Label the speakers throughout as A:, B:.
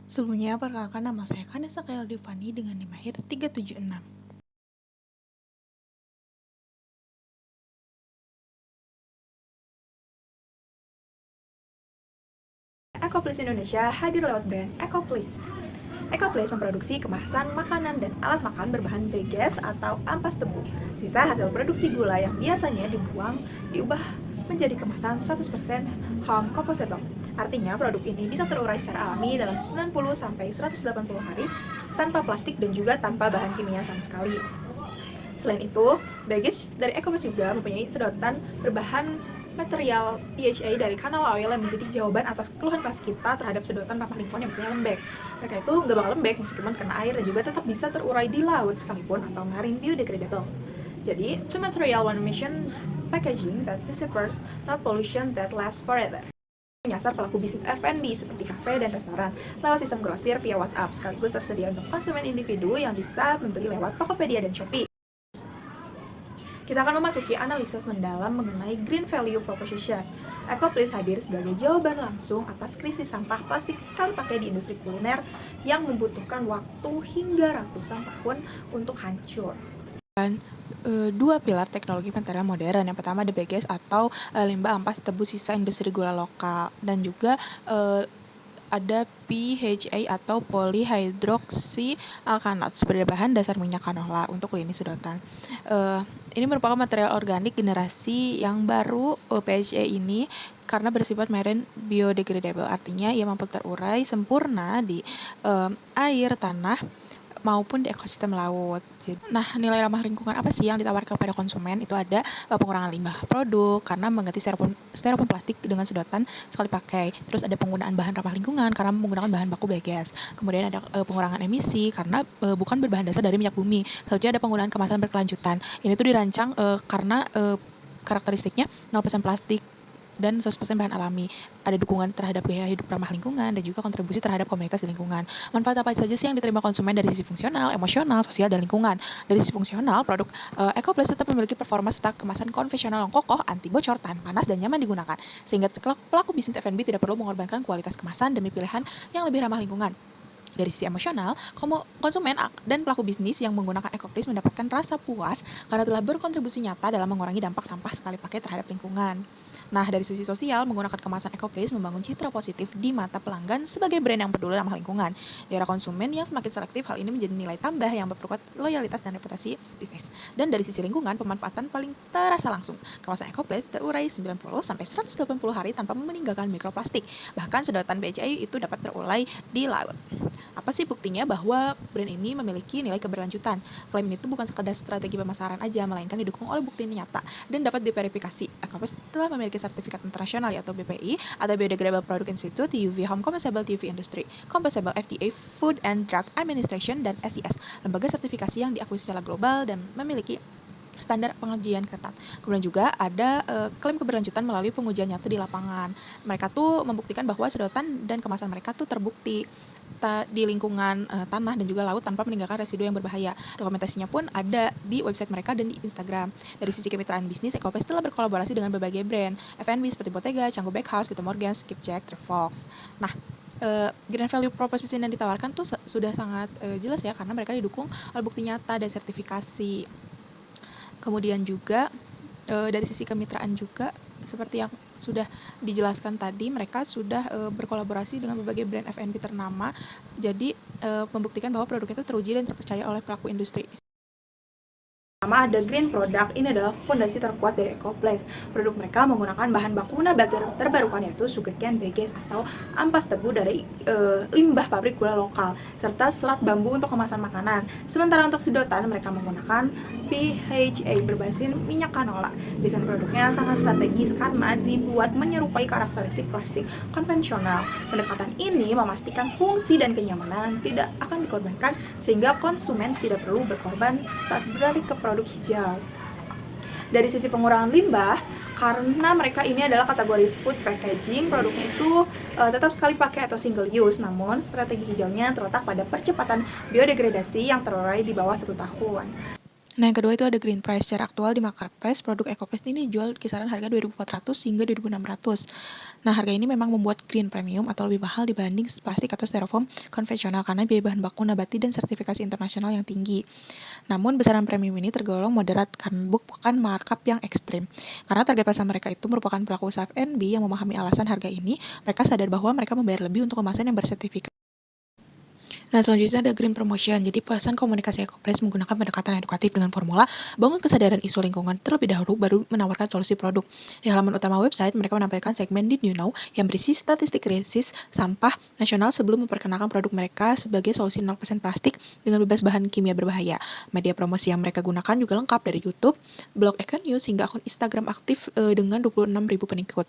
A: Sebelumnya, perkenalkan nama saya Kanesa Kaildivani dengan NIM akhir 376.
B: Ecoplease Indonesia hadir lewat brand Ecoplease. Ecoplease memproduksi kemasan makanan dan alat makan berbahan bagasse atau ampas tebu. Sisa hasil produksi gula yang biasanya dibuang diubah menjadi kemasan 100% home compostable. Artinya produk ini bisa terurai secara alami dalam 90-180 hari tanpa plastik dan juga tanpa bahan kimia sama sekali. Selain itu, baggage dari Ecoplease juga mempunyai sedotan berbahan material PHA dari canola oil yang menjadi jawaban atas keluhan plastik kita terhadap sedotan ramah lingkungan yang biasanya lembek. Mereka itu nggak bakal lembek meskipun kena air dan juga tetap bisa terurai di laut sekalipun atau marine biodegradable. Jadi, two material one emission packaging that disappears, not pollution that lasts forever. Menyasar pelaku bisnis F&B seperti kafe dan restoran lewat sistem grosir via WhatsApp, sekaligus tersedia untuk konsumen individu yang bisa membeli lewat Tokopedia dan Shopee. Kita akan memasuki analisis mendalam mengenai Green Value Proposition. Ecoplease hadir sebagai jawaban langsung atas krisis sampah plastik sekali pakai di industri kuliner yang membutuhkan waktu hingga ratusan tahun untuk hancur.
A: Dua pilar teknologi material modern. Yang pertama ada bagasse atau limbah ampas tebu sisa industri gula lokal, dan juga ada PHA atau polyhydroxyalkanat sebagai bahan dasar minyak canola untuk lini sedotan. Ini merupakan material organik generasi yang baru. PHA ini karena bersifat marine biodegradable, artinya ia mampu terurai sempurna di air, tanah, maupun di ekosistem laut. Nah, nilai ramah lingkungan apa sih yang ditawarkan kepada konsumen? Itu ada pengurangan limbah produk karena mengganti styrofoam plastik dengan sedotan sekali pakai. Terus ada penggunaan bahan ramah lingkungan karena menggunakan bahan baku bagasse. Kemudian ada pengurangan emisi karena bukan berbahan dasar dari minyak bumi. Selanjutnya ada penggunaan kemasan berkelanjutan. Ini tuh dirancang karena karakteristiknya 0% plastik dan 100% bahan alami. Ada dukungan terhadap gaya hidup ramah lingkungan dan juga kontribusi terhadap komunitas di lingkungan. Manfaat apa saja sih yang diterima konsumen dari sisi fungsional, emosional, sosial, dan lingkungan? Dari sisi fungsional, produk Ecoplease tetap memiliki performa serta kemasan konvensional yang kokoh, anti bocor, tahan panas, dan nyaman digunakan, sehingga pelaku bisnis F&B tidak perlu mengorbankan kualitas kemasan demi pilihan yang lebih ramah lingkungan. Dari sisi emosional, konsumen dan pelaku bisnis yang menggunakan Ecoplease mendapatkan rasa puas karena telah berkontribusi nyata dalam mengurangi dampak sampah sekali pakai terhadap lingkungan. Nah, dari sisi sosial, menggunakan kemasan Ecoplease membangun citra positif di mata pelanggan sebagai brand yang peduli ramah lingkungan. Di era konsumen yang semakin selektif, hal ini menjadi nilai tambah yang memperkuat loyalitas dan reputasi bisnis. Dan dari sisi lingkungan, pemanfaatan paling terasa langsung. Kemasan Ecoplease terurai 90-180 hari tanpa meninggalkan mikroplastik. Bahkan sedotan BCA itu dapat terurai di laut. Apa sih buktinya bahwa brand ini memiliki nilai keberlanjutan? Klaim itu bukan sekadar strategi pemasaran aja, melainkan didukung oleh bukti nyata dan dapat diverifikasi. Ecoplease telah memiliki sertifikat internasional yaitu BPI atau Biodegradable Product Institute, UV Home Compostable TV Industry, Compostable FDA Food and Drug Administration, dan SES, lembaga sertifikasi yang diakui secara global dan memiliki standar pengujian ketat. Kemudian juga ada klaim keberlanjutan melalui pengujian nyata di lapangan. Mereka tuh membuktikan bahwa sedotan dan kemasan mereka tuh terbukti di lingkungan tanah dan juga laut tanpa meninggalkan residu yang berbahaya. Dokumentasinya pun ada di website mereka dan di Instagram. Dari sisi kemitraan bisnis, Ecoplease telah berkolaborasi dengan berbagai brand F&B seperti Bottega, Canggu Bakehouse, Gitu Morgan, Skipjack, Trefox. Nah, Grand Value Proposition yang ditawarkan tuh sudah sangat jelas ya, karena mereka didukung oleh bukti nyata dan sertifikasi. Kemudian juga dari sisi kemitraan juga seperti yang sudah dijelaskan tadi, mereka sudah berkolaborasi dengan berbagai brand F&B ternama, jadi membuktikan bahwa produknya itu teruji dan terpercaya oleh pelaku industri.
B: Pertama ada green product. Ini adalah fondasi terkuat dari Ecoplease. Produk mereka menggunakan bahan baku nabati terbarukan yaitu sugarcane bagasse atau ampas tebu dari limbah pabrik gula lokal serta serat bambu untuk kemasan makanan. Sementara untuk sedotan mereka menggunakan PHA berbasis minyak canola. Desain produknya sangat strategis karena dibuat menyerupai karakteristik plastik konvensional. Pendekatan ini memastikan fungsi dan kenyamanan tidak akan dikorbankan sehingga konsumen tidak perlu berkorban saat beralih ke produk hijau. Dari sisi pengurangan limbah, karena mereka ini adalah kategori food packaging, produknya itu tetap sekali pakai atau single use, namun strategi hijaunya terletak pada percepatan biodegradasi yang terurai di bawah 1 tahun.
A: Nah, yang kedua itu ada green price. Secara aktual di marketplace, produk EcoPlace ini dijual kisaran harga 2.400 hingga 2.600. Nah, harga ini memang membuat green premium atau lebih mahal dibanding plastik atau styrofoam konvensional karena biaya bahan baku nabati dan sertifikasi internasional yang tinggi. Namun, besaran premium ini tergolong moderat karena bukan markup yang ekstrim. Karena target pasar mereka itu merupakan pelaku usaha F&B yang memahami alasan harga ini, mereka sadar bahwa mereka membayar lebih untuk kemasan yang bersertifikat. Nah, selanjutnya ada green promotion. Jadi, pesan komunikasi EcoPlace menggunakan pendekatan edukatif dengan formula bangun kesadaran isu lingkungan terlebih dahulu baru menawarkan solusi produk. Di halaman utama website, mereka menampilkan segmen Did You Know yang berisi statistik krisis sampah nasional sebelum memperkenalkan produk mereka sebagai solusi 0% plastik dengan bebas bahan kimia berbahaya. Media promosi yang mereka gunakan juga lengkap dari YouTube, blog Econews hingga akun Instagram aktif dengan 26.000 pengikut.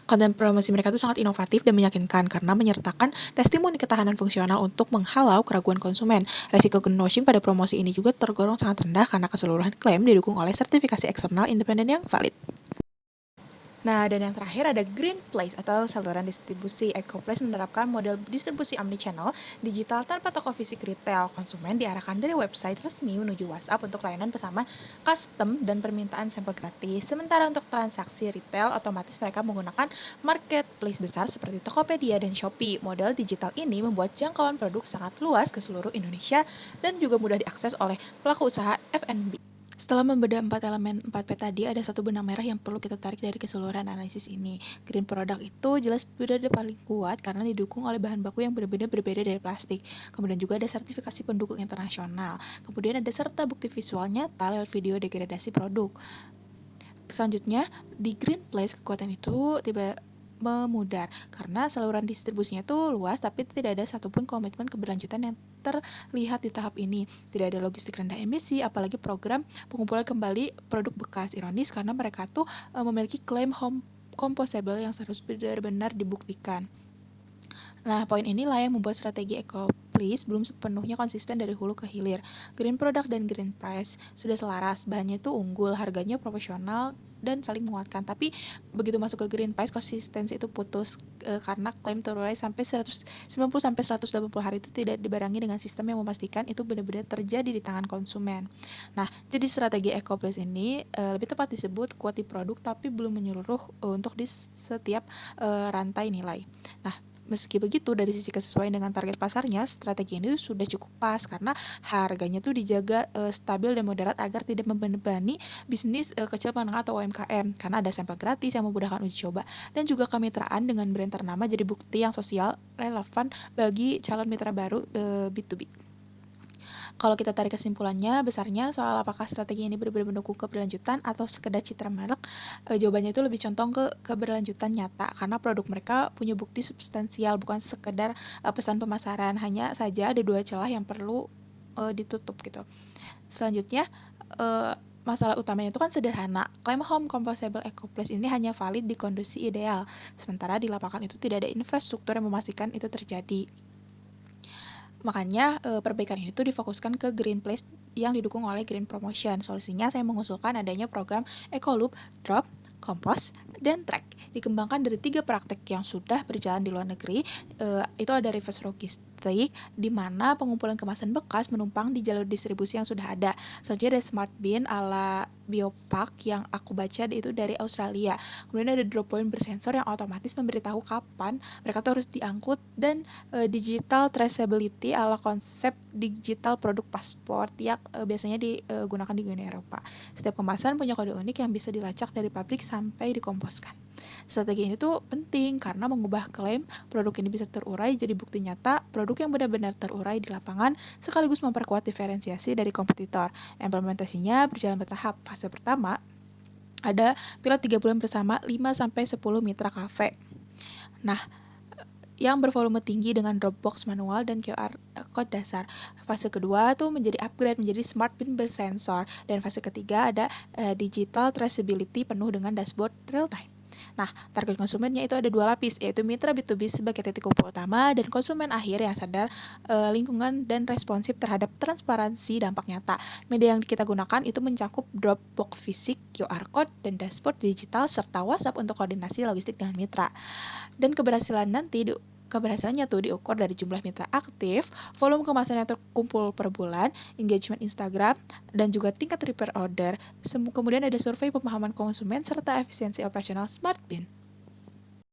A: Konten promosi mereka tuh sangat inovatif dan meyakinkan karena menyertakan testimoni ketahanan fungsional untuk menghalau keraguan konsumen. Resiko greenwashing pada promosi ini juga tergolong sangat rendah karena keseluruhan klaim didukung oleh sertifikasi eksternal independen yang valid. Nah, dan yang terakhir ada Green Place atau saluran distribusi. EcoPlace menerapkan model distribusi omnichannel digital tanpa toko fisik retail. Konsumen diarahkan dari website resmi menuju WhatsApp untuk layanan pesanan custom dan permintaan sampel gratis. Sementara untuk transaksi retail, otomatis mereka menggunakan marketplace besar seperti Tokopedia dan Shopee. Model digital ini membuat jangkauan produk sangat luas ke seluruh Indonesia dan juga mudah diakses oleh pelaku usaha F&B. Setelah membedah 4 elemen 4P tadi, ada satu benang merah yang perlu kita tarik dari keseluruhan analisis ini. Green product itu jelas berada paling kuat karena didukung oleh bahan baku yang benar-benar berbeda dari plastik. Kemudian juga ada sertifikasi pendukung internasional. Kemudian ada serta bukti visual nyata lewat video degradasi produk. Selanjutnya, di Green Place kekuatan itu memudar karena saluran distribusinya itu luas tapi tidak ada satupun komitmen keberlanjutan yang terlihat di tahap ini. Tidak ada logistik rendah emisi, apalagi program pengumpulan kembali produk bekas. Ironis karena mereka tuh memiliki klaim home composable yang harus benar-benar dibuktikan. Nah, poin inilah yang membuat strategi EcoPlace belum sepenuhnya konsisten dari hulu ke hilir. Green product dan green price sudah selaras, bahannya itu unggul, harganya proporsional dan saling menguatkan. Tapi begitu masuk ke green price, konsistensi itu putus karena klaim terurai sampai 190 sampai 180 hari itu tidak dibarengi dengan sistem yang memastikan itu benar-benar terjadi di tangan konsumen. Nah, jadi strategi EcoPlace ini lebih tepat disebut quality produk tapi belum menyeluruh untuk di setiap rantai nilai. Nah, meski begitu, dari sisi kesesuaian dengan target pasarnya, strategi ini sudah cukup pas karena harganya tuh dijaga stabil dan moderat agar tidak membebani bisnis kecil menengah atau UMKM karena ada sampel gratis yang memudahkan uji coba dan juga kemitraan dengan brand ternama jadi bukti yang sosial relevan bagi calon mitra baru B2B. Kalau kita tarik kesimpulannya, besarnya soal apakah strategi ini benar-benar mendukung keberlanjutan atau sekedar citra merek, jawabannya itu lebih condong ke keberlanjutan nyata karena produk mereka punya bukti substansial bukan sekedar pesan pemasaran. Hanya saja ada dua celah yang perlu ditutup gitu. Selanjutnya, masalah utamanya itu kan sederhana. Klaim home composable EcoPlace ini hanya valid di kondisi ideal, sementara di lapangan itu tidak ada infrastruktur yang memastikan itu terjadi. Makanya perbaikan ini tuh difokuskan ke Green Place yang didukung oleh Green Promotion. Solusinya saya mengusulkan adanya program EcoLoop, Drop, Compost, dan Track. Dikembangkan dari 3 praktek yang sudah berjalan di luar negeri. Itu ada reverse logistik, di mana pengumpulan kemasan bekas menumpang di jalur distribusi yang sudah ada. Selanjutnya ada Smart Bin ala Biopark yang aku baca itu dari Australia. Kemudian ada drop point bersensor yang otomatis memberitahu kapan mereka tuh harus diangkut dan digital traceability ala konsep digital produk paspor yang biasanya digunakan di Uni Eropa. Setiap kemasan punya kode unik yang bisa dilacak dari pabrik sampai dikomposkan. Strategi ini tuh penting karena mengubah klaim produk ini bisa terurai jadi bukti nyata produk yang benar-benar terurai di lapangan sekaligus memperkuat diferensiasi dari kompetitor. Implementasinya berjalan bertahap. Fase pertama ada pilot 3 bulan bersama 5-10 mitra kafe. Nah, yang bervolume tinggi dengan Dropbox manual dan QR code dasar. Fase kedua tuh menjadi upgrade menjadi Smart Bin bersensor. Dan fase ketiga ada digital traceability penuh dengan dashboard real time. Nah, target konsumennya itu ada 2 lapis, yaitu mitra B2B sebagai titik kumpul utama dan konsumen akhir yang sadar lingkungan dan responsif terhadap transparansi dampak nyata. Media yang kita gunakan itu mencakup Dropbox fisik, QR code, dan dashboard digital serta WhatsApp untuk koordinasi logistik dengan mitra. Dan keberhasilan nanti Keberhasilannya tuh diukur dari jumlah mitra aktif, volume kemasan yang terkumpul per bulan, engagement Instagram, dan juga tingkat repeat order. Kemudian ada survei pemahaman konsumen serta efisiensi operasional Smart Bin.